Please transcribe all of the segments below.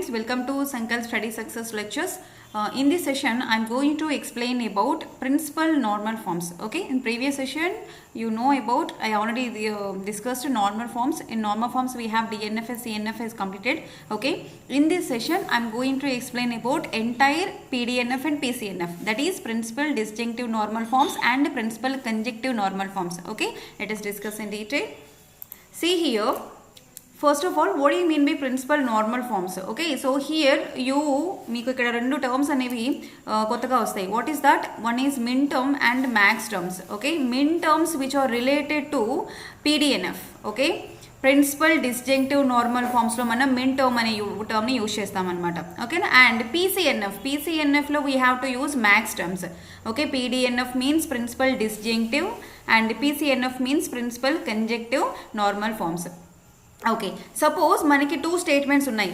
friends, welcome to Sankalp Study Success Lectures. In this session, I am going to explain about principal normal forms. Okay, in previous session, you know about, I already discussed normal forms. In normal forms, we have DNF, CNF is completed. Okay, in this session, I am going to explain about entire PDNF and PCNF. That is principal disjunctive normal forms and principal conjunctive normal forms. Okay, let us discuss in detail. See here. First of all, what do you mean by principal normal forms? Okay, so here మీకు ఇక్కడ రెండు terms అనేవి కొత్తగా వస్తాయి. What is that? One is min term and max terms. Okay, min terms which are related to PDNF. Okay, principal disjunctive normal ఫార్మ్స్లో మనం min term అనే టర్మ్ని యూజ్ చేస్తామన్నమాట. ఓకేనా? అండ్ పీసీఎన్ఎఫ్లో we have to use max terms. Okay, PDNF means principal disjunctive and PCNF means principal conjunctive normal forms. Okay, suppose maniki two statements unnai.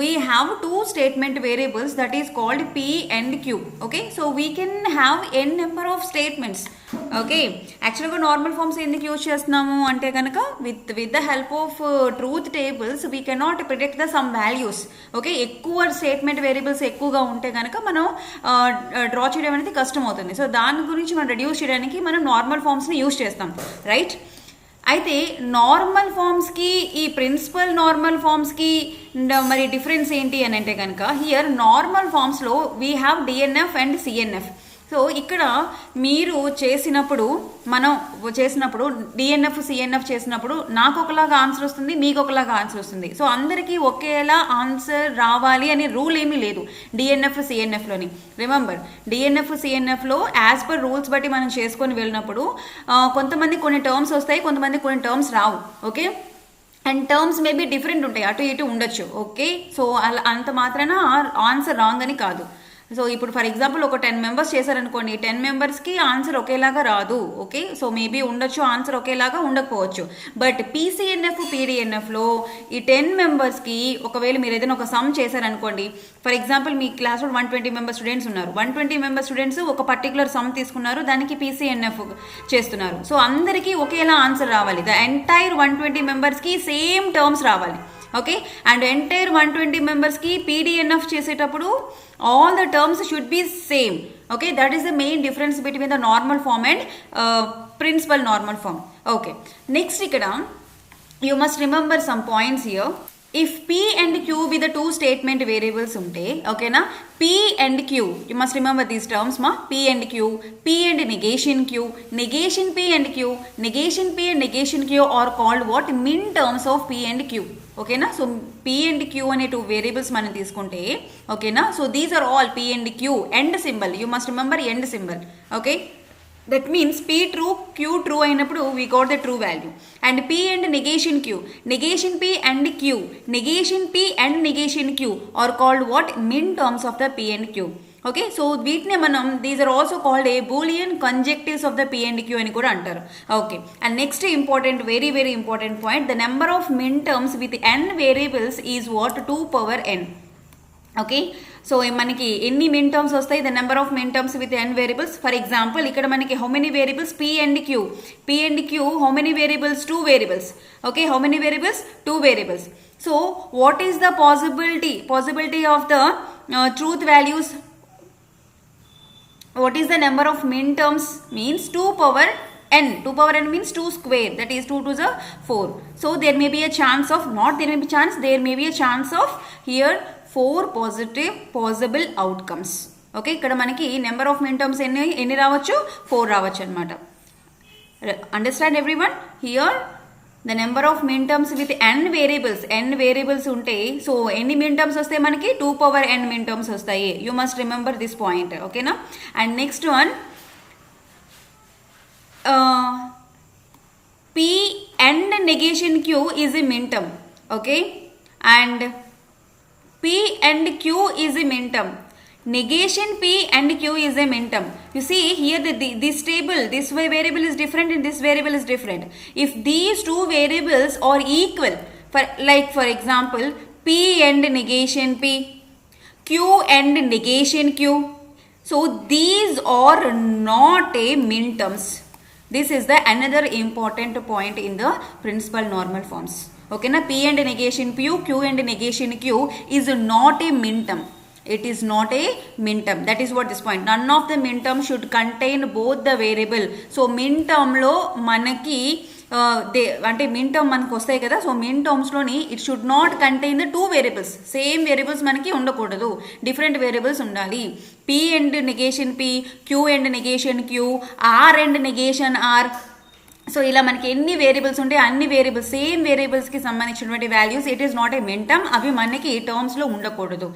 We have two statement variables that is called P and Q. Okay, so we can have n number of statements. Okay, actually normal forms enduku use chestunnamo ante ganaka with the help of truth tables we cannot predict the some values. Okay, ఎక్కువ statement variables ఎక్కువగా ఉంటే కనుక మనం draw చేయడం అనేది కష్టం అవుతుంది. So దాని గురించి మనం రెడ్యూస్ చేయడానికి మనం నార్మల్ ఫార్మ్స్ని యూజ్ చేస్తాం, రైట్? అయితే నార్మల్ ఫార్మ్స్కి ఈ ప్రిన్సిపల్ నార్మల్ ఫార్మ్స్కి మరి డిఫరెన్స్ ఏంటి అని అంటే కనుక హియర్ నార్మల్ ఫార్మ్స్లో we have DNF and CNF. So ఇక్కడ మీరు మనం చేసినప్పుడు డిఎన్ఎఫ్ సిఎన్ఎఫ్ చేసినప్పుడు నాకు ఒకలాగా ఆన్సర్ వస్తుంది, మీకు ఒకలాగా ఆన్సర్ వస్తుంది. సో అందరికీ ఒకేలా ఆన్సర్ రావాలి అనే రూల్ ఏమీ లేదు డిఎన్ఎఫ్ సిఎన్ఎఫ్లోని. రిమెంబర్, డిఎన్ఎఫ్ సిఎన్ఎఫ్లో యాజ్ పర్ రూల్స్ బట్టి మనం చేసుకొని వెళ్ళినప్పుడు కొంతమంది కొన్ని టర్మ్స్ వస్తాయి, కొంతమంది కొన్ని terms Rao. Okay, and terms maybe different ఉంటాయి, అటు ఇటు ఉండొచ్చు. ఓకే, సో అలా అంత మాత్రాన ఆన్సర్ రాంగ్ అని కాదు. సో ఇప్పుడు ఫర్ ఎగ్జాంపుల్ ఒక 10 మెంబర్స్ చేశారనుకోండి, 10 మెంబర్స్కి ఆన్సర్ ఒకేలాగా రాదు. ఓకే, సో మేబీ ఉండొచ్చు, ఆన్సర్ ఒకేలాగా ఉండకపోవచ్చు. బట్ పీసీఎన్ఎఫ్ పీడిఎన్ఎఫ్లో ఈ 10 మెంబర్స్కి ఒకవేళ మీరు ఏదైనా ఒక సమ్ చేశారనుకోండి, ఫర్ ఎగ్జాంపుల్ మీ క్లాస్లో 120 మెంబర్ స్టూడెంట్స్ ఉన్నారు. 120 మెంబర్ స్టూడెంట్స్ ఒక పర్టికులర్ సమ్ తీసుకున్నారు, దానికి పీసీఎన్ఎఫ్ చేస్తున్నారు. సో అందరికీ ఒకేలా ఆన్సర్ రావాలి. ద ఎంటైర్ 120 మెంబర్స్కి సేమ్ టర్మ్స్ రావాలి. ఓకే, అండ్ ఎంటైర్ 120 మెంబర్స్కి పీడిఎన్ఎఫ్ చేసేటప్పుడు all the terms should be same. Okay, that is the main difference between the normal form and principal normal form. Okay, next ikkada you must remember some points here. If P and Q be the two statement variables unte, okay na, P and Q, you must remember these terms ma, P and Q, P and negation Q, negation P and Q, negation P and negation Q are called what? Min terms of P and Q. Okay na, so P and Q ane two variables మనం తీసుకుంటే, okay na, so these are all P and Q, end symbol, you must remember end symbol. Okay, that means P true, Q true అయినప్పుడు we got the true value. And P and negation Q, negation P and Q, negation P and negation Q are called what? Min terms of the P and Q. Okay, so వీటిని మనం these are also called a boolean conjunctives of the P and Q అని కూడా అంటారు. Okay, and next important, very very important point, the number of min terms with n variables is what? 2 power n. Okay, so మనకి ఎన్ని min terms వస్తాయి? The number of min terms with n variables. For example ఇక్కడ మనకి how many variables? P and Q, how many variables? 2 variables. Okay, how many variables? 2 variables. So what is the possibility of the truth values? What is the number of min terms? Means 2 power n. 2 power n means 2 square, that is 2 to the 4. So there may be a chance of, there may be a chance of here 4 positive possible outcomes. Okay, ఇక్కడ మనకి number of min terms ఎన్ని రావచ్చు? 4 రావచ్చు అనమాట. Understand everyone? Here the number of min terms with n variables ఉంటే, so ఎన్ని min terms వస్తాయి మనకి? 2 power n min terms వస్తాయి. You must remember this point. Okay na? And next one, P and negation Q is a min term. Okay, and P and Q is a min term. Negation P and Q is a min term. You see here this table, this variable is different and this variable is different. If these two variables are equal, for example P and negation P, Q and negation Q, so these are not a min terms. This is the another important point in the principal normal forms. Okay, na P and negation Q, Q and negation Q is not a min term. It is not a min term. That is what this point. None of the min term should contain both the variable. So min term lo manaki అంటే మిన్ term మనకు వస్తాయి కదా. So min టర్మ్స్లోని it should not contain the two variables. Same variables మనకి ఉండకూడదు, different variables ఉండాలి. P and negation P, Q and negation Q, R and negation R. So ఇలా మనకి ఎన్ని వేరియబుల్స్ ఉంటే అన్ని వేరియబుల్స్ సేమ్ వేరియబుల్స్కి సంబంధించినటువంటి values it is not a min term. అవి మనకి టర్మ్స్లో ఉండకూడదు.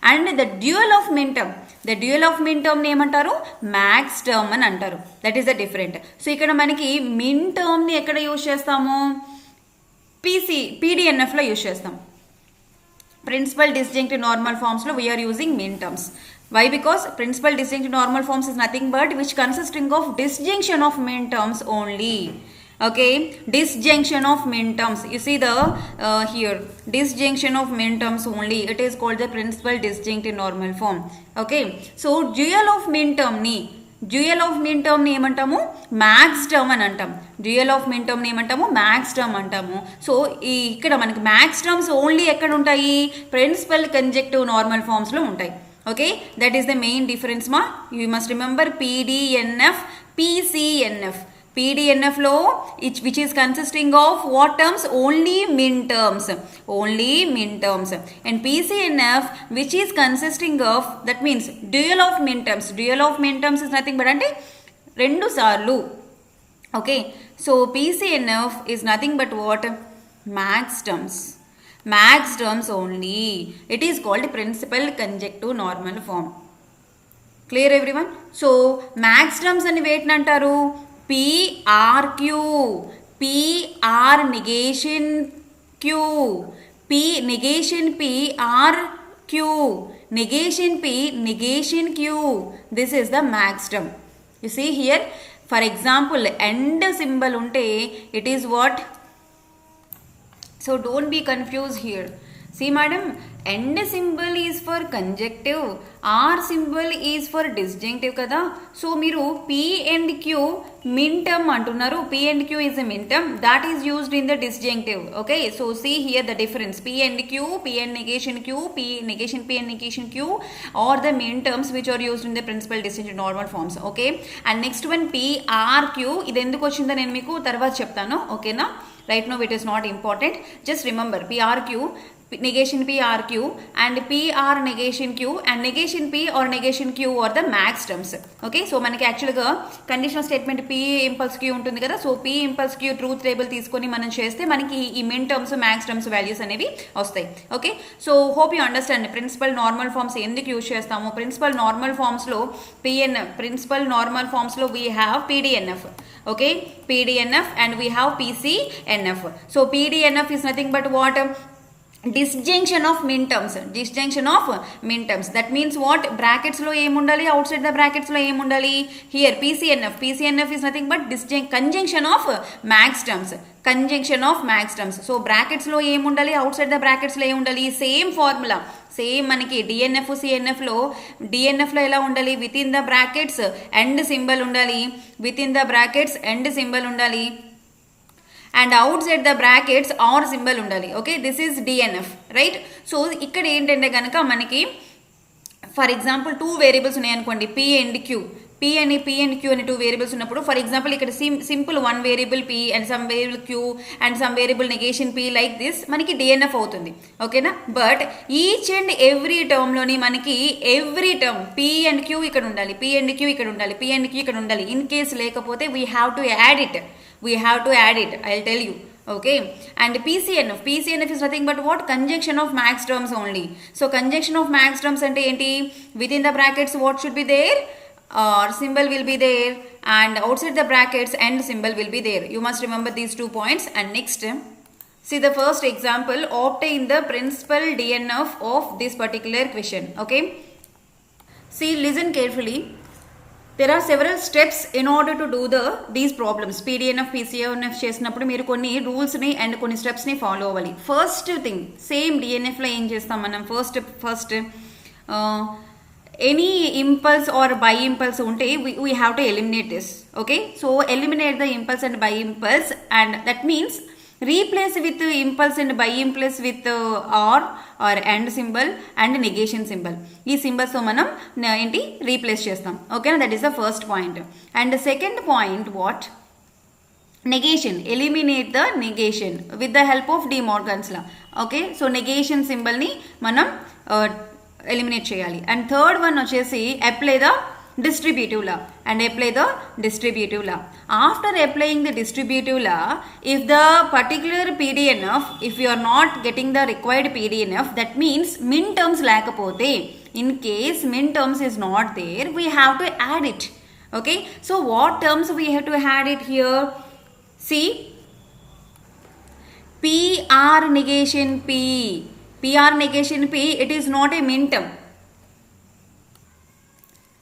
And the dual of min term, the dual of min టర్మ్ని ఏమంటారు? మ్యాక్స్ టర్మ్ అని అంటారు. That is the different. So ఇక్కడ మనకి మిన్ టర్మ్ని ఎక్కడ యూజ్ చేస్తాము? పీడిఎన్ఎఫ్లో యూజ్ చేస్తాం. ప్రిన్సిపల్ డిస్జంక్ట్ నార్మల్ ఫార్మ్స్లో we are using min terms. Why? Because principal disjunct normal forms is nothing but which consisting of disjunction of min terms only. Okay, disjunction of min terms. You see the here disjunction of min terms only. It is called the principal disjunct normal form. Okay, so dual of min term ni, dual of min term ని ఏమంటాము? Max term అని అంటాం. Dual of min term ని ఏమంటాము? Max term అంటాము. So ఇక్కడ మనకి max terms only ఎక్కడ ఉంటాయి? ప్రిన్సిపల్ కంజెక్టివ్ నార్మల్ ఫార్మ్స్ లో ఉంటాయి. Okay, that is the main difference ma. You must remember PDNF, PCNF. PDNF lo which is consisting of what terms? Only min terms. Only min terms. And PCNF which is consisting of, that means dual of min terms. Dual of min terms is nothing but ante rendu sarlu. Okay, so PCNF is nothing but what? Max terms. Max terms only. It is called principal conjective normal form. Clear everyone? So max terms ani వేటిని అంటారు? PRQ, PR negation Q, P negation P, RQ negation P, negation Q. This is the max term. You see here, for example, end symbol unte it is what? So don't be confused here. See madam, end symbol is for conjunctive, R symbol is for disjunctive kada. So మీరు P and Q min term అంటున్నారు. P and Q is a min term that is used in the disjunctive. Okay, so see here the difference. P and Q, P and negation Q, P negation P and negation Q are the min terms which are used in the principal disjunctive normal forms. Okay, and next one PRQ. ఇది ఎందుకు వచ్చిందో నేను మీకు తర్వాత చెప్తాను. ఓకేనా? Right now it is not important. Just remember PRQ, negation PRQ and PR negation Q and negation P or negation Q are the max terms. Okay, so మనకి యాక్చువల్గా conditional statement P impulse Q ఉంటుంది కదా. So P impulse Q truth table తీసుకొని మనం చేస్తే మనకి ఈ min terms max terms values అనేవి వస్తాయి. Okay, so hope you understand principal normal forms ఎందుకు యూజ్ చేస్తాము. ప్రిన్సిపల్ నార్మల్ ఫార్మ్స్లో ప్రిన్సిపల్ నార్మల్ ఫార్మ్స్లో we have PDNF. Okay, PDNF and we have PCNF. So PDNF is nothing but what? Disjunction of min terms. Disjunction of min terms. That means what? Brackets lo em undali, outside the brackets lo em undali. Here PCNF. PCNF is nothing but conjunction of max terms. Conjunction of max terms. So brackets lo em undali, outside the brackets lo em undali. Same formula. Same మనకి DNF సిఎన్ఎఫ్లో డిఎన్ఎఫ్లో ఎలా ఉండాలి? Within the brackets and symbol ఉండాలి. Within the brackets and symbol ఉండాలి and outside the brackets or symbol ఉండాలి. Okay, this is DNF right. So ఇక్కడ ఏంటంటే కనుక మనకి ఫర్ ఎగ్జాంపుల్ టూ వేరియబుల్స్ ఉన్నాయనుకోండి, P and Q. P and Q అని two variables ఉన్నప్పుడు for example ఇక్కడ simple one variable P and some variable Q and some variable negation P like this మనకి DNF అవుతుంది. ఓకేనా? బట్ ఈచ్ అండ్ ఎవ్రీ టర్మ్లోని మనకి every term P and Q ఇక్కడ ఉండాలి, P and Q ఇక్కడ ఉండాలి, P and Q ఇక్కడ ఉండాలి. ఇన్ కేస్ లేకపోతే we have to add it. I'll tell you. Okay, and PCNF is nothing but what? Conjunction of max terms only. So conjunction of max terms ante enti? Within the brackets what should be there? Or symbol will be there and outside the brackets end symbol will be there. You must remember these 2 points. And next, see the first example. Obtain the principal DNF of this particular question. Okay, see, listen carefully. There are several steps in order to do these problems. PDNF, PCNF చేసినప్పుడు మీరు కొన్ని రూల్స్ని and కొన్ని స్టెప్స్ని follow అవ్వాలి. First thing same డిఎన్ఎఫ్లో ఏం చేస్తాం మనం? First any impulse or bi impulse ఉంటే we have to eliminate this. Okay, so eliminate the impulse and bi impulse and that means replace with impulse and by impulse with or and symbol and negation symbol. ఈ symbols మనం ఏంటి replace చేస్తాం. ఓకేనా, that is the first point. And second point what, negation, eliminate the negation with the help of De Morgan's law. Okay, so negation symbol ni manam eliminate cheyali. And third one vachesi apply the distributive law and apply the distributive law. After applying the distributive law, if the particular PDNF, if you are not getting the required PDNF, that means min terms lekapothe, in case min terms is not there, we have to add it. Okay, so what terms we have to add it here? See, PR negation P, PR negation P, it is not a min term.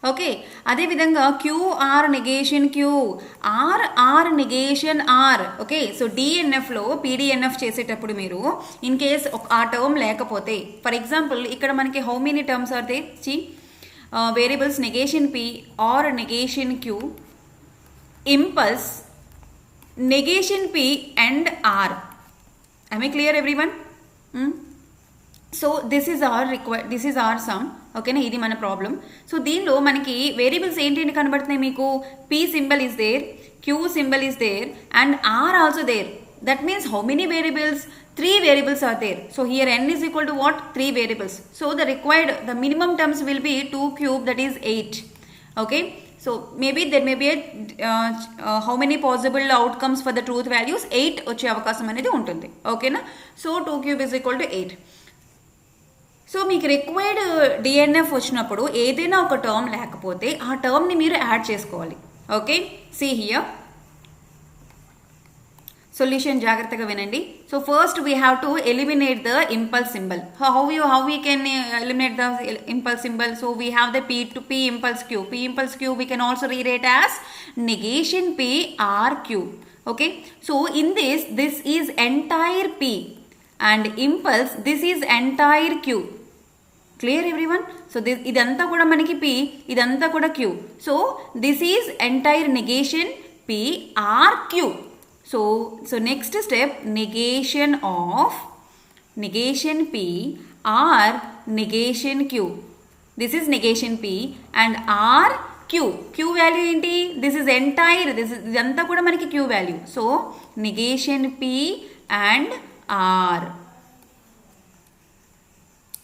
Okay, అదేవిధంగా Q or negation Q, or negation R. Okay, so డిఎన్ఎఫ్లో PDNF చేసేటప్పుడు మీరు in case ఆ term లేకపోతే, for example ఇక్కడ మనకి how many terms are they, see variables negation P or negation Q, impulse, negation P and R. Am I clear everyone? So this is our required, this is our sum. ఓకేనా, ఇది మన problem. So దీనిలో మనకి variables ఏంటి కనబడుతున్నాయి మీకు, P symbol is there, Q symbol is there and R also there. That means how many variables, 3 variables are there. So here n is equal to what, 3 variables. So the required, the minimum terms will be 2 cube, that is 8. Okay, so maybe there may be a how many possible outcomes for the truth values, 8 వచ్చే అవకాశం అనేది ఉంటుంది. ఓకేనా, so 2 cube is equal to 8. So మీకు required DNF వచ్చినప్పుడు ఏదైనా ఒక term లేకపోతే ఆ టర్మ్ని మీరు యాడ్ చేసుకోవాలి. ఓకే, సీ హియర్ సొల్యూషన్ జాగ్రత్తగా వినండి. So first we have to eliminate the impulse symbol. How we can eliminate the impulse symbol? So we have the P impulse Q. P impulse Q we can also rewrite as negation P R Q. Okay, so in this is entire P and impulse, this is entire Q. Clear everyone? So this ఇదంతా కూడా మనకి P, ఇదంతా కూడా Q. So this is entire negation P R Q. So next step, negation of negation P or negation Q. This is negation P and R Q. Q value ఏంటి? This is entire, ఇదంతా కూడా మనకి Q value. So negation P and R.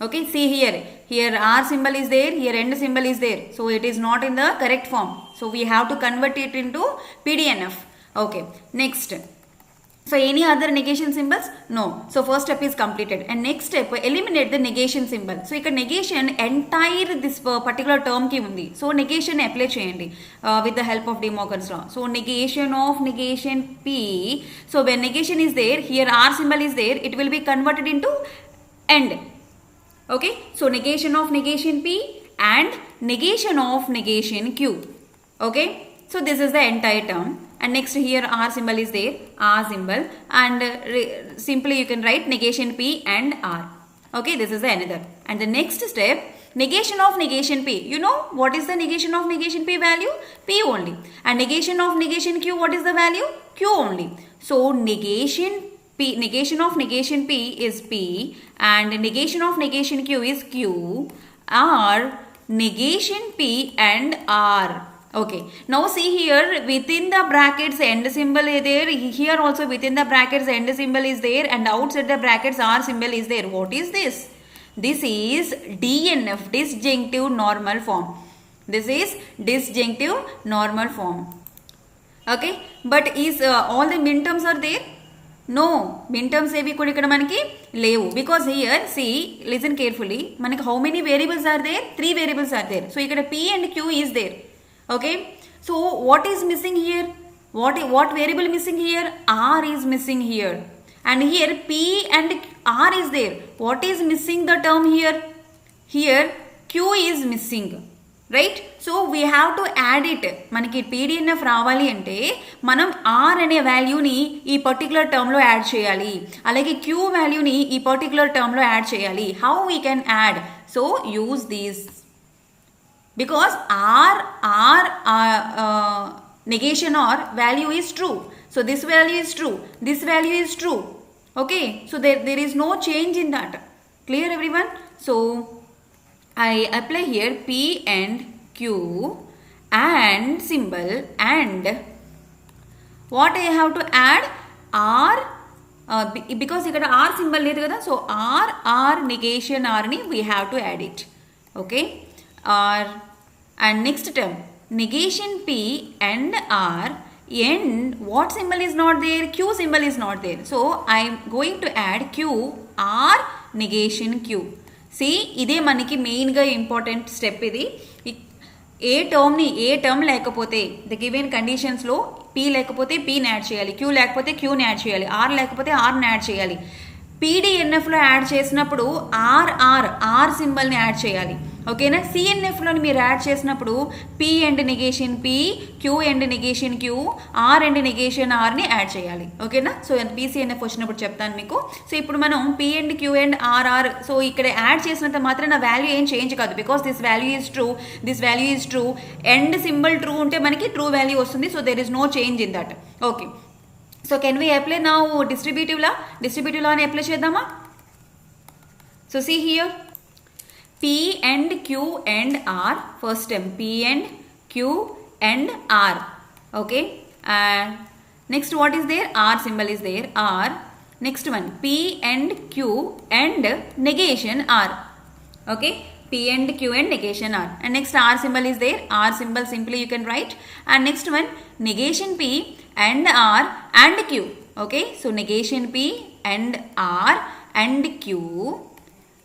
Okay, see here R symbol is there, here end symbol is there. So it is not in the correct form. So we have to convert it into PDNF. Okay, next. So any other negation symbols? No. So first step is completed. And next step, eliminate the negation symbol. So ఇక్కడ negation entire this particular term ki undi. So negation apply cheyandi with the help of De Morgan's law. So negation of negation P. So when negation is there, here R symbol is there, it will be converted into end. Okay, so negation of negation P and negation of negation Q. Okay, so this is the entire term. And next here R symbol is there, R symbol, and simply you can write negation P and R. Okay, this is the another. And the next step, negation of negation P. You know what is the negation of negation P value? P only. And negation of negation Q, what is the value? Q only. So negation P, negation of negation P is P and negation of negation Q is Q, or negation P and R. Okay, now see here within the brackets end symbol is there, here also within the brackets end symbol is there and outside the brackets R symbol is there. What is this? This is DNF, disjunctive normal form. This is disjunctive normal form. Okay, but is all the min terms are there? No, min terms ఏవి కూడా ఇక్కడ మనకి లేవు. Because here see, listen carefully, మనకి how many variables are there? 3 variables are there. So ఇక్కడ P and Q is there. Okay, so what is missing here? What variable missing here? R is missing here. And here P and R is there. What is missing the term here? Here Q is missing. Right? So we have to add it. మనకి PDNF రావాలి అంటే మనం R అనే వాల్యూని ఈ particular టర్మ్లో add చేయాలి, అలాగే Q వాల్యూని ఈ పర్టికులర్ టర్మ్లో యాడ్ చేయాలి. How we can add? So use these. Because R negation or value is true. So this value is true, this value is true. Okay, so there is no change in that. Clear everyone? So I apply here P and Q and symbol, and what I have to add? R, because ఇక్కడ R symbol లేదు కదా, so R negation R ni we have to add it. Okay, R, and next term negation P and R, and what symbol is not there? Q symbol is not there, so I am going to add Q, R negation Q. See, ఇదే మనకి మెయిన్గా important step ఇది. ఏ term లేకపోతే the given కండిషన్స్లో P లేకపోతే పీని add చేయాలి, queue లేకపోతే క్యూని add చేయాలి, ఆర్ లేకపోతే ఆర్ని యాడ్ చేయాలి. పీడిఎన్ఎఫ్లో యాడ్ చేసినప్పుడు ఆర్ సింబల్ని యాడ్ చేయాలి. ఓకేనా? సిఎన్ఎఫ్లో మీరు యాడ్ చేసినప్పుడు P and negation P, Q and negation Q, R and negation ఆర్ని యాడ్ చేయాలి. ఓకేనా? సో పీసీఎన్ఎఫ్ వచ్చినప్పుడు చెప్తాను మీకు. సో ఇప్పుడు మనం P and Q and R, so ఇక్కడ యాడ్ చేసినంత మాత్రం నా వాల్యూ ఏం చేంజ్ కాదు, because this value is true, this value is true, and symbol true ఉంటే మనకి ట్రూ వాల్యూ వస్తుంది. So there is no change in that. Okay, so can we apply now distributive law అని apply చేద్దామా? So see here, P and Q and R, first term P and Q and R. Okay, and next what is there? R symbol is there, R. Next one P and Q and negation R. Okay, P and Q and negation R, and next R symbol is there, R symbol simply you can write, and next one negation P and R and Q. Okay, so negation P and R and Q,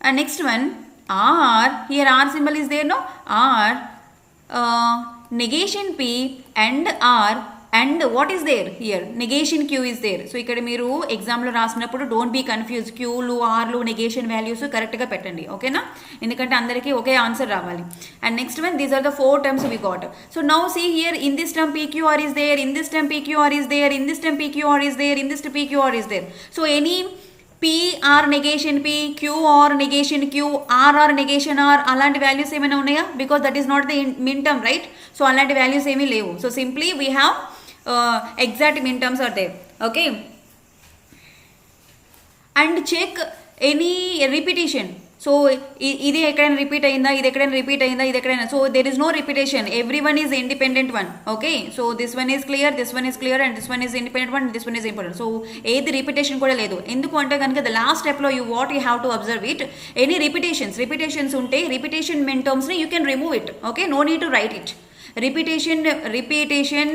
and next one R, here R symbol is there, no? R, negation P and R, and what is there here? Negation Q is there. So ఇక్కడ మీరు ఎగ్జామ్లో రాసినప్పుడు don't be confuse, క్యూలు ఆర్లు negation values కరెక్ట్గా పెట్టండి. ఓకేనా? ఎందుకంటే అందరికీ ఒకే ఆన్సర్ రావాలి. And next one, these are the 4 terms we got. So now see here, in this term PQR is there, in this term PQR is there, in this term PQR is there, in this term PQR is there. So any P R negation P, Q R negation Q, R R negation R, అలాంటి values ఏమైనా ఉన్నాయా? Because that is not the min term, right? So అలాంటి values ఏమీ లేవు. So simply we have exact min terms are there. Okay, and check any repetition. So ఇది ఎక్కడైనా repeat అయిందా, ఇది ఎక్కడైనా రిపీట్ అయిందా, ఇది ఎక్కడైనా, so there is no repetition, every one is independent one. Okay, so this one is clear, this one is clear, and this one is independent one, this one is important. So ఏది repetition కూడా లేదు. ఎందుకు అంటే కనుక the last స్టెప్లో you have to observe it. Any repetitions ఉంటే repetition మిన్ టర్మ్స్ని you can remove it. Okay, no need to write it. Repetition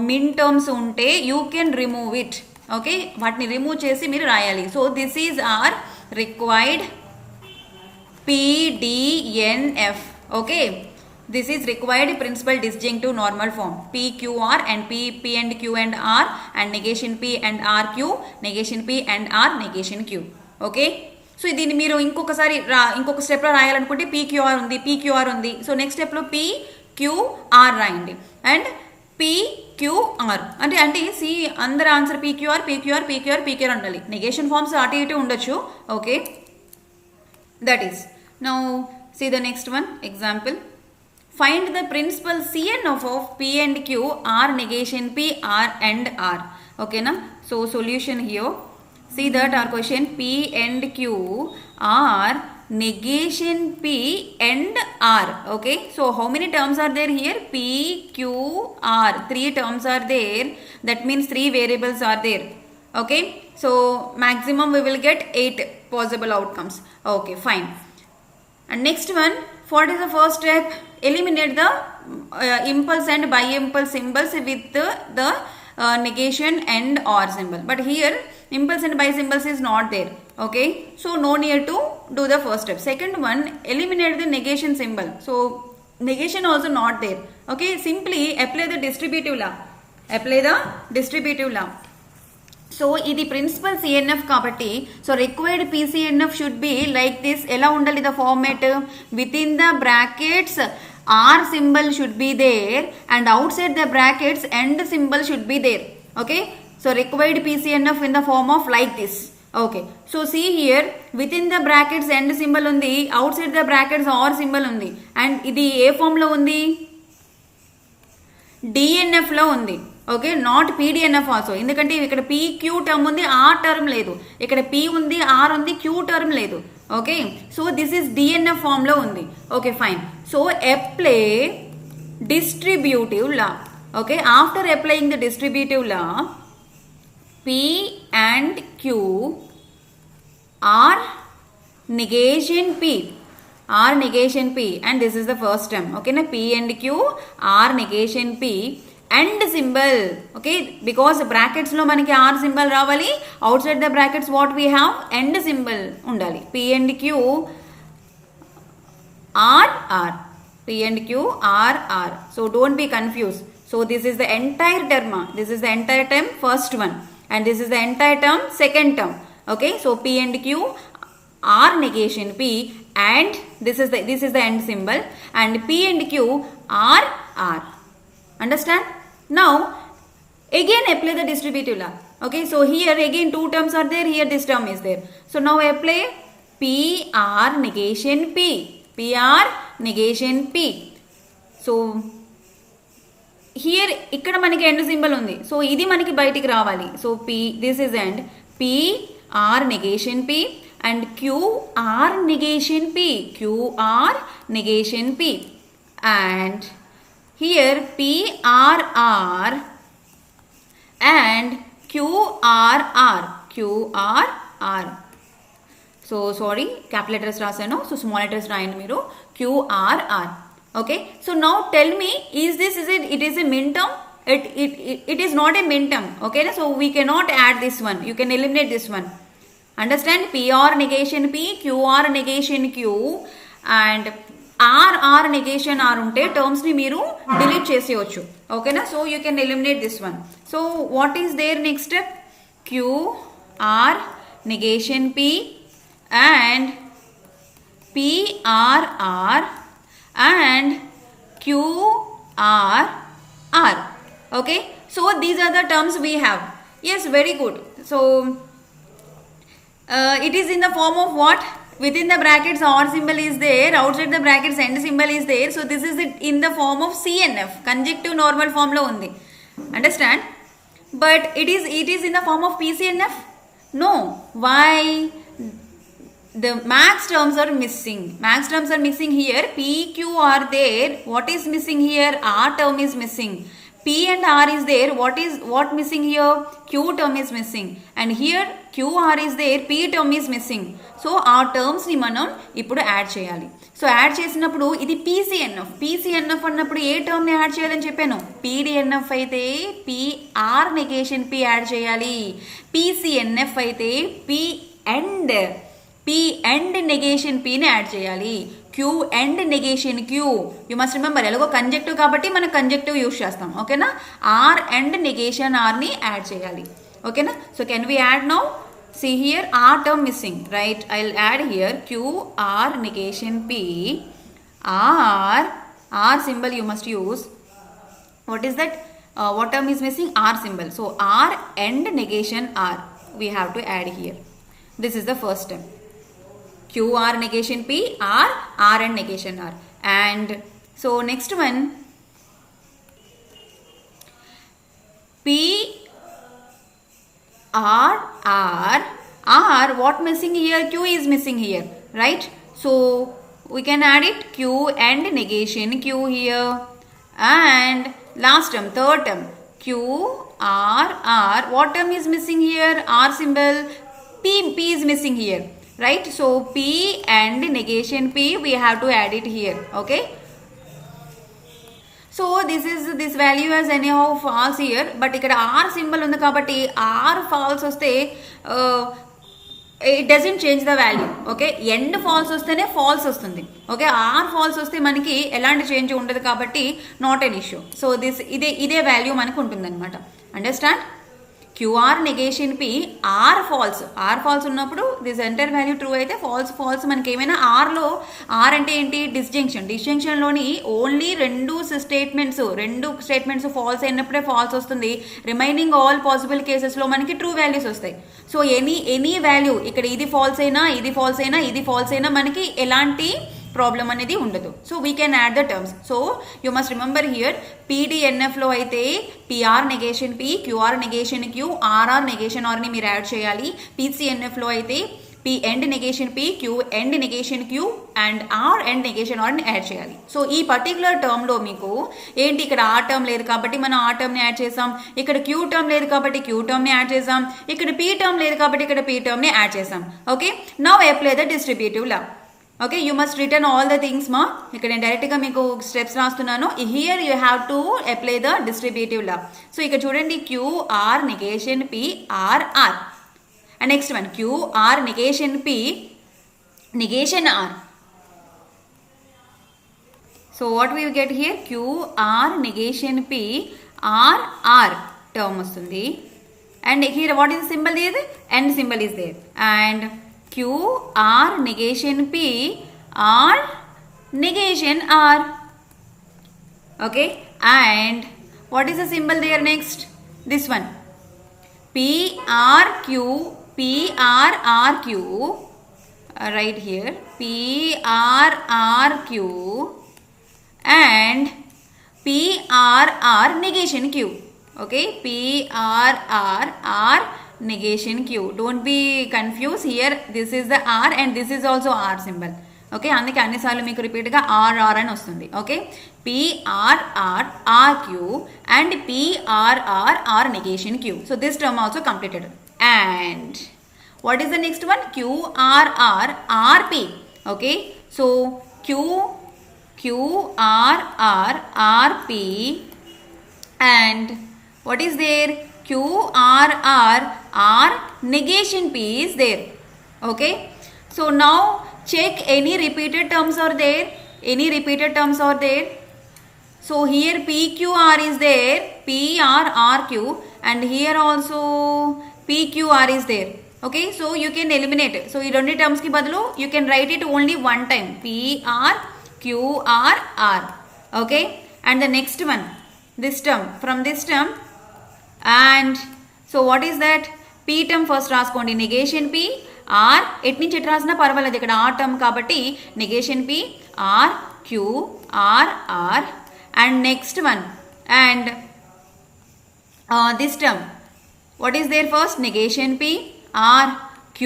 minterms ఉంటే you can remove it. Okay, వాటిని రిమూవ్ చేసి మీరు రాయాలి. So this is our required PDNF. Okay, this is required principal disjunctive normal form, PQR and P and Q and R, and negation P and RQ, negation P and R, negation Q. Okay, so దీన్ని మీరు ఇంకొక స్టెప్లో రాయాలనుకుంటే PQR ఉంది. So next స్టెప్లో PQR రాయండి, and PQR అంటే C అందరి answer PQR ఉండాలి. నెగేషన్ ఫార్మ్స్ అటు ఇటు ఉండొచ్చు. Okay, that is. Now see the next one example. Find the principal CNF of P and Q R negation P R and R. Okay na? So solution here, see that our question P and Q are negation P and R. Okay, so how many terms are there here? P Q R, 3 terms are there. That means 3 variables are there. Okay, so maximum we will get 8 possible outcomes. Okay, fine. And next one, what is the first step? Eliminate the impulse and by impulse symbols with the negation and or symbol. But here impulse and by symbols is not there. Okay, so no need to do the first step. Second one, eliminate the negation symbol. So negation also not there. Okay, simply apply the distributive law. So ఇది principal CNF కాబట్టి, so required PCNF should be like this. ఎలా ఉండాలి the format? Within the brackets or symbol should be there, and outside the brackets and symbol should be there. Okay, so required PCNF in the form of like this. Okay, so see here within the brackets and symbol ఉంది, outside the brackets or symbol ఉంది, and ఇది ఏ ఫామ్లో ఉంది? డిఎన్ఎఫ్లో ఉంది. Okay, not పీడిఎన్ఎఫ్ also, ఎందుకంటే ఇక్కడ PQ term ఉంది, are term లేదు. ఇక్కడ పీ ఉంది, ఆర్ ఉంది, క్యూ టర్మ్ లేదు. Okay, so this is DNF ఫామ్లో ఉంది. Okay fine. So apply distributive law. Okay, after applying the distributive law, P and Q are negation P, are negation P, and this is the first term. Okay, na P and Q are negation P and symbol. Okay, because brackets lo maniki r symbol ravali, outside the brackets what we have, and symbol undali. P and Q are r, P and Q are r. So don't be confused. So this is the entire term. This is the entire term, first one, and this is the entire term, second term. Okay, so P and Q are negation P, and this is the end symbol, and P and Q are r. Understand? Now again apply the distributive law. Okay, so here again two terms are there, here this term is there. So now apply P r negation P, P r negation P. So here ఇక్కడ మనకి end symbol ఉంది, so ఇది మనకి బయటికి రావాలి. So P, this is and, P or negation P, and Q or negation P, Q or negation P, and here P or R and Q or R, Q or R. So sorry, capital letters రాశాను, so small letters రాయండి మీరు, QRR. Okay, so now tell me, is it is a min term? It is not a min term. Okay, so we cannot add this one, you can eliminate this one. Understand? PR negation P, QR negation Q, and R negation R unte terms ni meeru delete cheseyochu. Okay na, so you can eliminate this one. So what is there next step? QR negation P and PRR and QRR. Okay, so these are the terms we have. Yes, very good. So it is in the form of what? Within the brackets R symbol is there, outside the brackets end symbol is there. So this is in the form of CNF, conjunctive normal form lo undi. Understand? But it is in the form of PCNF? No. Why? The max terms are missing. Max terms are missing here. P, Q are there. What is missing here? R term is missing. P and R is there. What missing here? Q term is missing. And here QR is there. P term is missing. So our terms ni manam ippudu add cheyali. So add chesinappudu idi PCNF. PCNF annappudu A term ni add cheyalani cheppanu. PDNF అయితే PR negation P add cheyali. PCNF అయితే P and negation P ని add చేయాలి. Q and negation Q, you must remember, ఎలాగో కంజెక్టివ్ కాబట్టి మనం కంజెక్టివ్ use చేస్తాం. ఓకేనా? R and negation R ని యాడ్ చేయాలి. ఓకేనా? So can we add now? See here, R term missing, right? I'll add here Q R negation P, R symbol you must use. What is that? What term is missing? R symbol. So R and negation R we have to add here. This is the first term. QR negation P, R and negation R. And so next one, P R, what missing here? Q is missing here, right? So we can add it, Q and negation Q here. And last term, third term, Q R, what term is missing here? R symbol. P is missing here, right? So P and negation P we have to add it here. Okay, so this value has anyhow false here, but ikkada R symbol undi kabatti R false vaste it doesn't change the value. Okay, end false vastene false vastundi. Okay, R false vaste maniki elanti change undadu kabatti not an issue. So this ide value maniki untundi annamata. Understand? QR negation P, R false ఉన్నప్పుడు this enter value true అయితే false మనకి ఏమైనా ఆర్లో, or అంటే ఏంటి? డిస్జంక్షన్లోని only రెండు statements false అయినప్పుడే ఫాల్స్ వస్తుంది. రిమైనింగ్ ఆల్ పాసిబుల్ కేసెస్లో మనకి ట్రూ వాల్యూస్ వస్తాయి. సో ఎనీ వాల్యూ, ఇక్కడ ఇది ఫాల్స్ అయినా మనకి ఎలాంటి ప్రాబ్లం అనేది ఉండదు. So we can add the terms. So you must remember here పీడిఎన్ఎఫ్లో అయితే P R negation P, Q R negation Q, R R negation ఆర్ని మీరు యాడ్ చేయాలి. పీసీఎన్ఎఫ్లో అయితే P and negation P, Q and negation Q and R and negation ఆర్ని add చేయాలి. So ఈ particular టర్మ్లో మీకు ఏంటి, ఇక్కడ ఆర్ టర్మ్ లేదు కాబట్టి మనం ఆర్ టర్మ్ని యాడ్ చేసాం, ఇక్కడ క్యూ టర్మ్ లేదు కాబట్టి క్యూ టర్మ్ని యాడ్ చేసాం, ఇక్కడ పీ టర్మ్ లేదు కాబట్టి ఇక్కడ పీ టర్మ్ని యాడ్ చేసాం. Okay, now apply the distributive law. Okay, you must return all the things మా. ఇక్కడ నేను డైరెక్ట్గా మీకు స్టెప్స్ రాస్తున్నాను. Here you have to apply the distributive law. So ఇక్కడ చూడండి, Q or negation P or R. And next one, Q R negation P, negation R. So what we get here, Q R negation P, R R term vastundi. And here what is the symbol there? N symbol is there. And Q R negation P, R negation R. Okay, and what is the symbol there next? This one, P R Q, P R R Q, right here, P R R Q and P R R negation Q. Okay, P R R R negation Q. Don't be confused here. This is the R and this is also R symbol. Okay, అందుకే అన్నిసార్లు మీకు రిపీట్గా R R అని వస్తుంది. Okay, P R R or Q and P R R or negation Q. So this term also completed. And what is the next one, Q R R R P. Okay, so Q R R R P and what is there, QRR R negation P is there. Okay, so now check any repeated terms are there, any repeated terms are there. So here PQR is there, PRRQ, and here also PQR is there. Okay, so you can eliminate. So ఈ రెండు terms కి బదులు you can write it only one time, PRQRR. Okay, and the next one, this term, from this term, and so what is that, P term first రాసుకోండి, negation P, R at నుంచి at రాసినా పర్వాలేదు, ఇక్కడ R term కాబట్టి negation P, R, Q, R, R, and next one, and this term, what is there first, negation P, R, Q,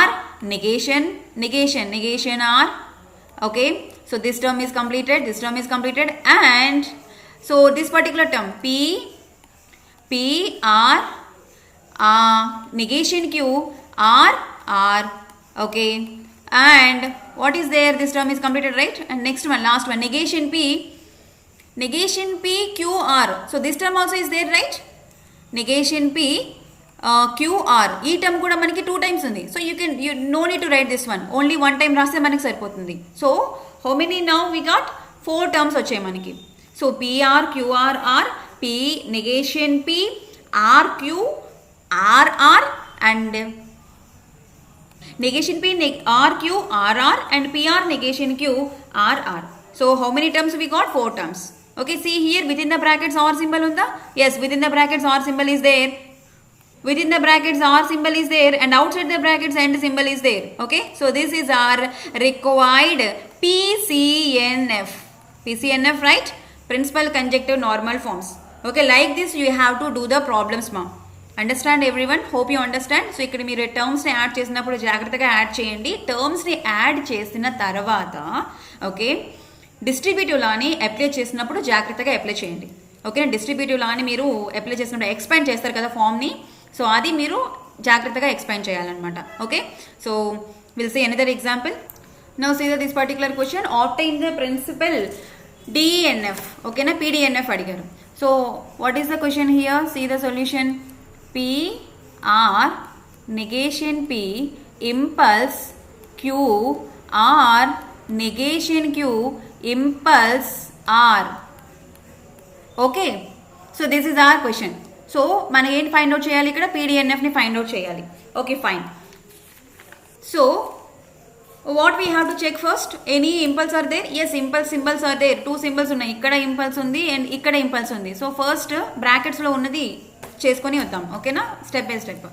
R, negation R. Okay, so this term is completed, this term is completed, and so this particular term P R negation Q R R. Okay, and what is there, this term is completed, right? And next one, last one, negation P Q R. So this term also is there, right? Negation P Q R. ఈ term కూడా మనకి 2 times ఉంది. So you no need to write this one, only one time రాస్తే మనకి సరిపోతుంది. So how many now we got, 4 terms వచ్చాయి మనకి. So PR QR R, P negation P, R Q R R, and negation P R Q R R, and PR negation Q R R. So how many terms we got, 4 terms. Okay, see here within the brackets R symbol unda, yes, within the brackets R symbol is there, within the brackets R symbol is there, and outside the brackets end symbol is there. Okay, so this is our required PCNF, right? Principal conjunctive normal forms. Okay, like this you have to do the problems ma. Understand everyone? Hope you understand. So ఇక్కడ మీరు టర్మ్స్ని add చేసినప్పుడు జాగ్రత్తగా add చేయండి. టర్మ్స్ని add చేసిన తర్వాత okay, distributive లాని apply చేసినప్పుడు జాగ్రత్తగా apply చేయండి. ఓకే, డిస్ట్రిబ్యూటివ్ లాని మీరు అప్లై చేసినప్పుడు ఎక్స్పాండ్ చేస్తారు కదా ఫామ్ని, సో అది మీరు జాగ్రత్తగా ఎక్స్పాండ్ చేయాలన్నమాట. Okay, so will see another example. Now see this particular question, obtain the principal DNF. ఓకేనా, PDNF అడిగారు. So what is the question here, see the solution. P R negation P impulse Q R negation Q impulse R. Okay, so this is our question. So మనం ఏంటి find out చేయాలి, ఇక్కడ PDNF ని find out చేయాలి. Okay, fine. So what we have to check first, any impulse are there? Yes, impulse symbols are there, 2 symbols ఉన్నాయి, ఇక్కడ impulse ఉంది and ఇక్కడ impulse ఉంది. సో ఫస్ట్ బ్రాకెట్స్లో ఉన్నది చేసుకొని వద్దాం. ఓకేనా, step by step.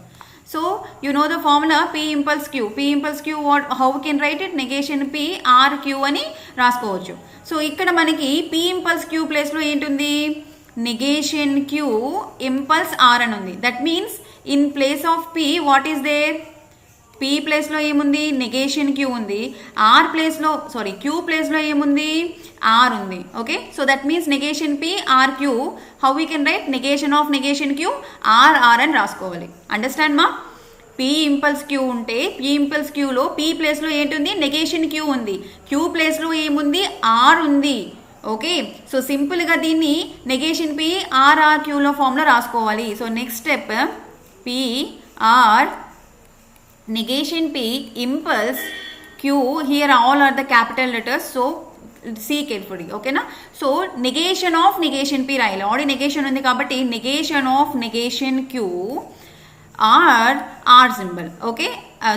So you know the formula P impulse Q. P impulse Q, what, how we can write it? Negation P R Q అని రాసుకోవచ్చు. సో ఇక్కడ మనకి P impulse Q ప్లేస్లో ఏంటుంది? నెగేషన్ Q ఇంపల్స్ R అని ఉంది. That means in place of P what is there? P ప్లేస్లో ఏముంది? నెగేషన్ Q ఉంది. R ప్లేస్లో Q ప్లేస్లో ఏముంది? R ఉంది. Okay, so that means negation P R Q. How we can write? Negation of negation Q R R అని రాసుకోవాలి. Understand మా? P ఇంపల్స్ Q ఉంటే P ఇంపల్స్ Qలో P ప్లేస్లో ఏంటుంది? నెగేషన్ Q ఉంది. Q ప్లేస్లో ఏముంది? R ఉంది. ఓకే, సో సింపుల్గా దీన్ని నెగేషన్ P R R Qలో ఫామ్లో రాసుకోవాలి. So next step P R negation P impulse Q. Here all are the capital letters, so see carefully. Okay na? So negation of negation P రాయాలి. Already negation ఉంది కాబట్టి negation of negation Q R symbol. Okay,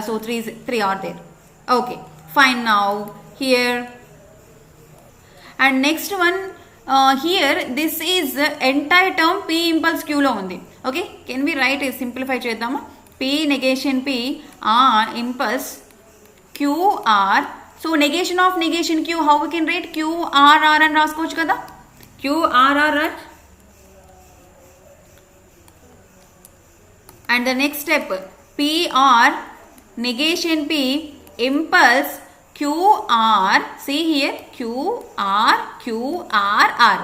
so three are there. Okay, fine. Now here and next one, here this is entire term P impulse Q లో ఉంది. Okay, can we write it? Simplify చేద్దామా? P negation P R impulse Q R. So negation of negation Q, how we can write? Q R R అని రాసుకోవచ్చు కదా? Q R R R. And the next step P R negation P impulse Q R. See here Q R Q R R.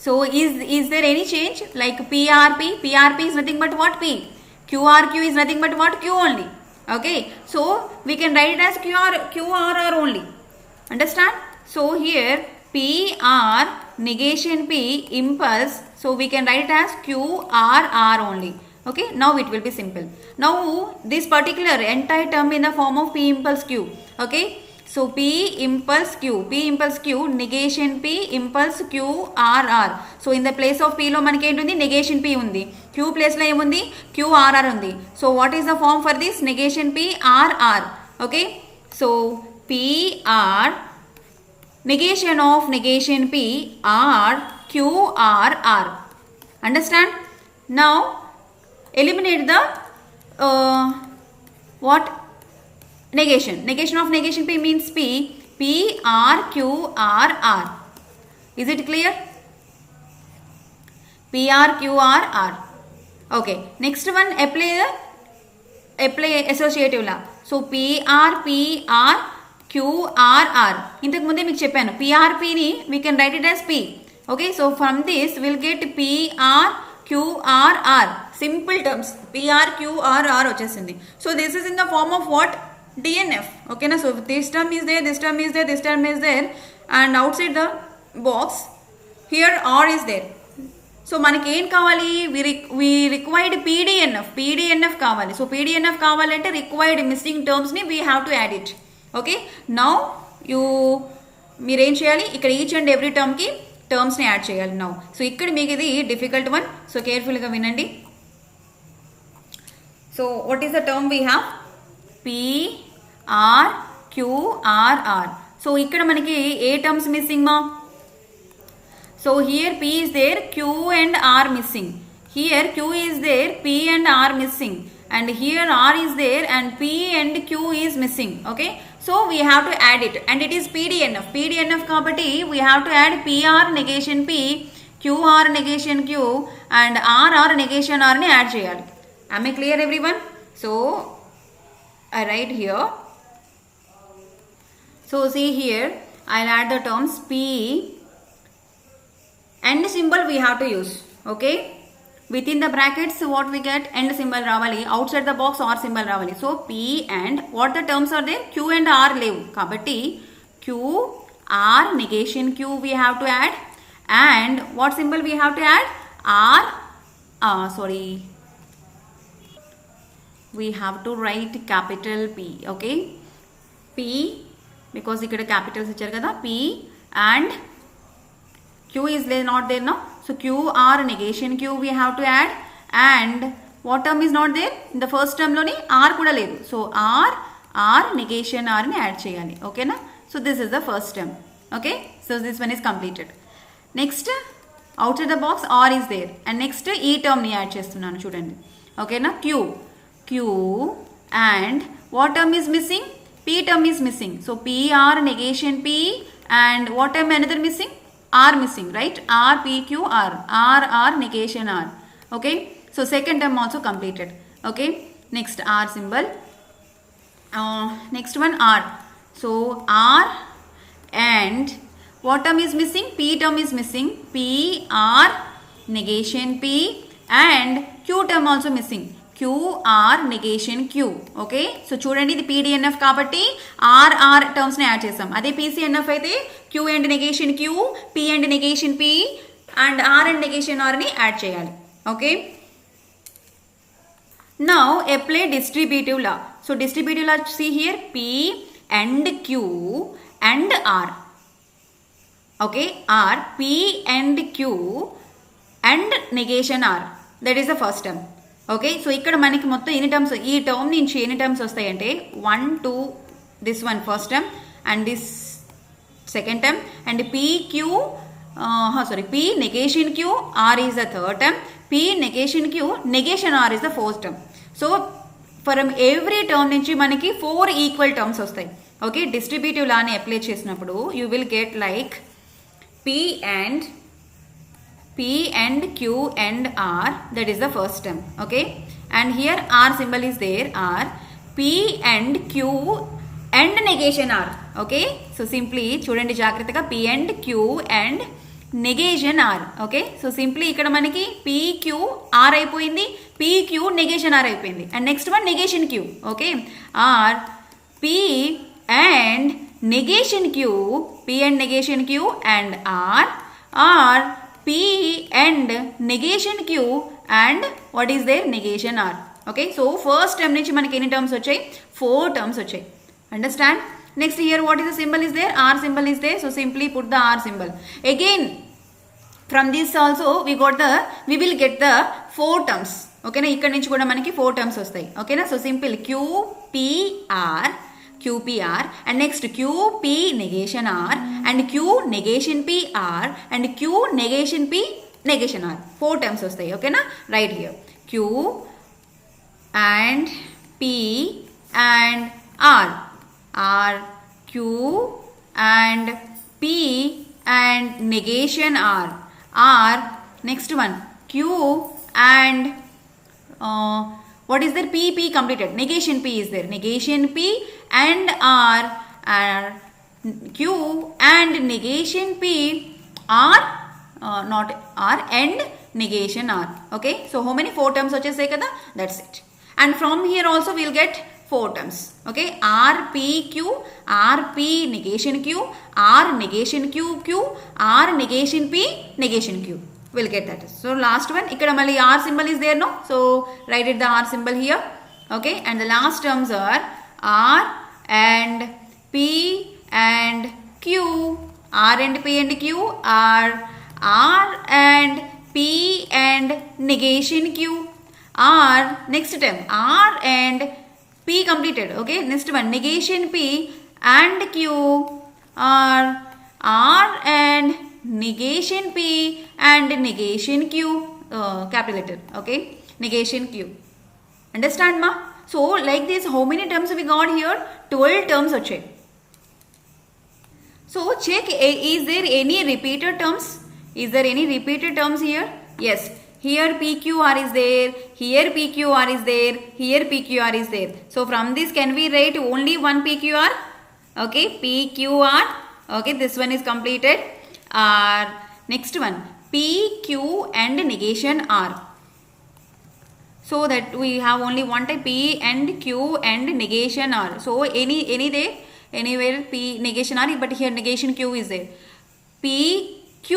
So is there any change? Like PRP? PRP is nothing but what? P. QRQ is nothing but what? Q only. Okay, so we can write it as QRR only. Understand? So here PR negation P impulse, so we can write it as QRR only. Okay, now it will be simple. Now this particular entire term in the form of P impulse Q. Okay, so P impulse Q negation P impulse Q R R. So in the place of P లో మనకి ఏంటి ఉంది? negation P ఉంది. Q place లో ఏముంది? Q R R ఉంది. So what is the form for this? negation P R R. Okay, so P R negation of negation P R Q R R. Understand? Now eliminate the what? Negation of negation P means P R Q R R. Is it clear? P R Q R R. Okay, next one, apply associative law. So P R Q R R. ఇంతకు ముందే మీకు చెప్పాను PRP ని we can write it as P. Okay, so from this we'll get P R Q R R. Simple terms P R Q R R వచ్చేసింది. So this is in the form of what? DNF. Okay na? So this term is there, this term is there, this term is there, and outside the box here R is there. So మనకి ఏం కావాలి? we required PDNF కావాలి. So PDNF కావాలంటే required missing terms ని we have to add it. Okay, now మీరేం చేయాలి? ఇక్కడ each and every term కి టర్మ్స్ ని యాడ్ చేయాలి. నౌ సో ఇక్కడ మీకు ఇది డిఫికల్ట్ వన్, సో కేర్ఫుల్ గా వినండి. So what is the term we have? PRQRR. So ఇక్కడ మనకి ఏ టర్మ్స్ మిస్సింగ్ మా? So here P is there, Q and R missing. Here Q is there, P and R missing. And here R is there and P and Q is missing. Okay, so we have to add it, and it is PDNF kabatti we have to add PR negation P, QR negation Q, and RR negation R ni add cheyali. Am I clear everyone? So I write here. So see here, I'll add the terms P, end symbol we have to use. Okay, within the brackets what we get? End symbol ravali. Outside the box R symbol ravali. So P and what the terms are there? Q and R leave kabatti Q R negation Q we have to add, and what symbol we have to add? R we have to write capital P. Okay, P because ikkada capitals icharu kada, P and Q is there, not there now. So Q R negation Q we have to add, and what term is not there? In the first term loni R kuda ledu. So R negation R ni add cheyali. Okay na? So this is the first term. Okay, so this one is completed. Next, outside the box R is there, and next e term ni add chestunnanu chudandi. Okay na? Q Q, and what term is missing? P term is missing. So PR negation P, and what term another missing? R missing, right? R, P, Q, R negation R. Okay. So second term also completed. Okay. Next R symbol. Next one R. So R, and what term is missing? P term is missing. P, R negation P, and Q term also missing. Q, R negation Q. Okay. So చూడండి ఇది PDNF కాబట్టి R terms ని add చేసాం. అదే PCNF అయితే Q and negation Q, P and negation P, and R and negation R ని add చేయాలి. Okay. Now apply distributive law. So distributive law, see here, P and Q and R. Okay. R, P and Q and negation R. That is the first term. Okay. So ఇక్కడ మనకి మొత్తం ఎన్ని terms, ఈ term నుంచి ఎన్ని terms వస్తాయంటే 1 2, this one first term and this second term, and P negation Q, R is the third term, P negation Q, negation R is the fourth term. So from every term నుంచి మనకి 4 equal terms వస్తాయి. Okay. Distributive లాని apply చేసినప్పుడు you will get like P and Q and R, that is the first term. Okay. And here R symbol is there, R, P and Q and negation R. Okay. So simply చూడండి జాగ్రత్తగా P and Q and negation R. Okay. So simply ఇక్కడ మనకి P Q R అయిపోయింది, P Q negation R అయిపోయింది, and next one negation Q. Okay. R, P and negation Q, P and negation Q, and R, P and negation Q, and what is there? Negation R. Okay. So first term నుంచి మనకి ఎన్ని terms వచ్చాయి? 4 terms వచ్చాయి. Understand? Next here what is the symbol is there? R symbol is there. So simply put the R symbol. Again from this also we will get the 4 terms. Okay na, ఇక్కడ నుంచి కూడా మనకి 4 terms వస్తాయి. Okay na. So simple QPR, and next QP negation R, and Q negation PR, and Q negation P negation R. 4 terms వస్తాయి. Okay na. Right here Q and P and R, Q and P and negation R, next one Q and what is there? P completed. Negation P is there. Negation P and R, Q and negation P, R, not R, and negation R. Okay. So how many? 4 terms వచ్చేసాయి కదా. That's it. And from here also we will get 4 terms. Okay. R, P, Q, R, P negation Q, R negation Q, R negation P negation Q. We'll get that. So last one, ikkada mali R symbol is there, no? So write it the R symbol here. Okay. And the last terms are R and P and Q, R and P and Q are R and P and negation Q, R, next term R and P completed. Okay. Next one negation P and Q are R and negation P and negation Q, capital letter. Okay. Negation Q. Understand ma? So like this, how many terms we got here? 12 terms వచ్చాయి. So check, is there any repeated terms? Is there any repeated terms here? Yes. Here PQR is there, here PQR is there, here PQR is there. So from this can we write only one PQR? Okay. PQR. Okay. This one is completed. Next one PQ and negation R. So that we have only one type, P and Q and negation R. So any there, anywhere P negation R, but here negation Q is there. P Q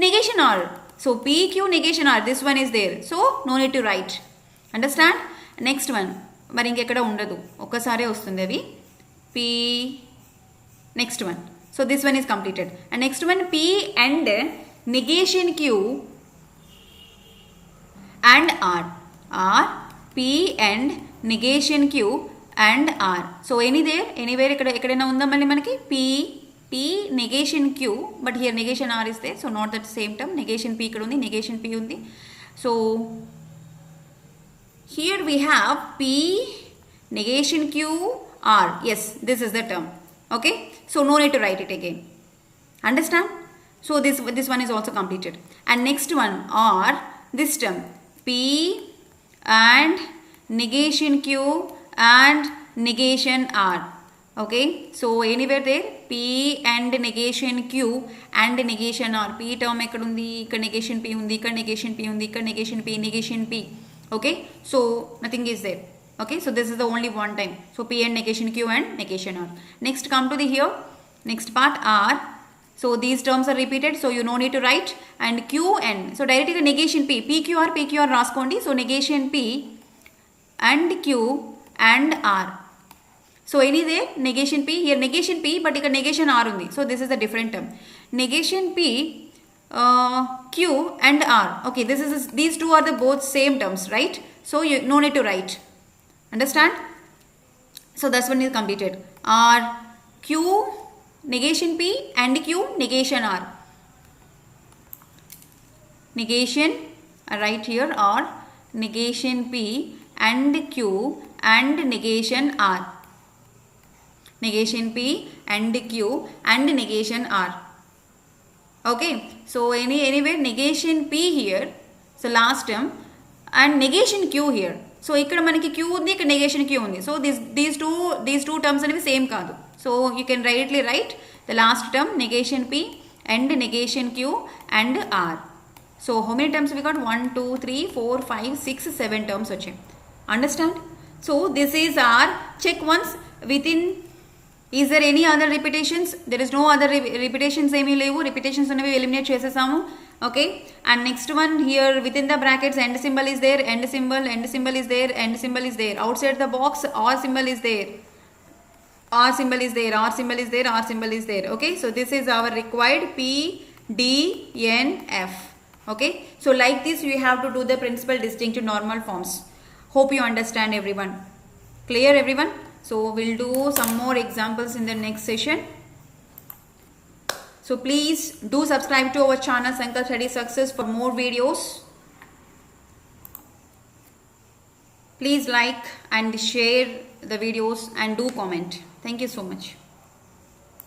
negation R. So P Q negation R, this one is there. So no need to write. Understand? Next one మరి ఇంకెక్కడ ఉండదు, ఒక్కసారే వస్తుంది అవి. P, next one. So this one is completed. And next one P and negation Q and R. P and negation Q and R. So any there, anywhere ekkadaina unda malli manaki P negation Q, but here negation R is there, so not that same term. Negation P ikkada undi, negation P undi. So here we have P negation Q R. Yes, this is the term. Okay, so no need to write it again. Understand? So this one is also completed. And next one R, this term P and negation Q and negation R. Okay, so anywhere there P and negation Q and negation R. P term ekkadundi, ikkada negation P undi, ikkada negation P undi, ikkada negation P. Okay, so nothing is there. Okay, so this is the only one time. So P and negation Q and negation R. Next come to the here, next part R. So these terms are repeated, so you no need to write. And Q N, so directly the negation P, PQR raskondi. So negation P and Q and R. So any there negation P, here negation P, but here negation R undi. So this is a different term. Negation P, Q and R. Okay, these two are the both same terms, right? So you no need to write. Understand? So that's one is completed. R, Q negation P and Q negation R. Negation right here, or negation P and Q and negation R. Negation P and Q and negation R. Okay, so anyway negation P here, so last term, and negation Q here. So ikkada manaki Q undi, ikkada negation Q undi. So these two terms are same kaadu. So you can rightly write the last term negation P and negation Q and R. So how many terms we got? 1, 2, 3, 4, 5, 6, 7 terms vachayi. Understand? So this is our check once within. Is there any other repetitions? There is no other repetitions emi levu. Repetitions unnave eliminate chesesamu. Okay, and next one here within the brackets end symbol is there, end symbol is there, end symbol is there. Outside the box R symbol is there. R symbol is there, R symbol is there, R symbol is there. Okay, so this is our required P, D, N, F. Okay, so like this you have to do the principal distinctive normal forms. Hope you understand everyone. Clear everyone? So we'll do some more examples in the next session. So please do subscribe to our channel Sankalp Study Success for more videos. Please like and share the videos and do comment. Thank you so much.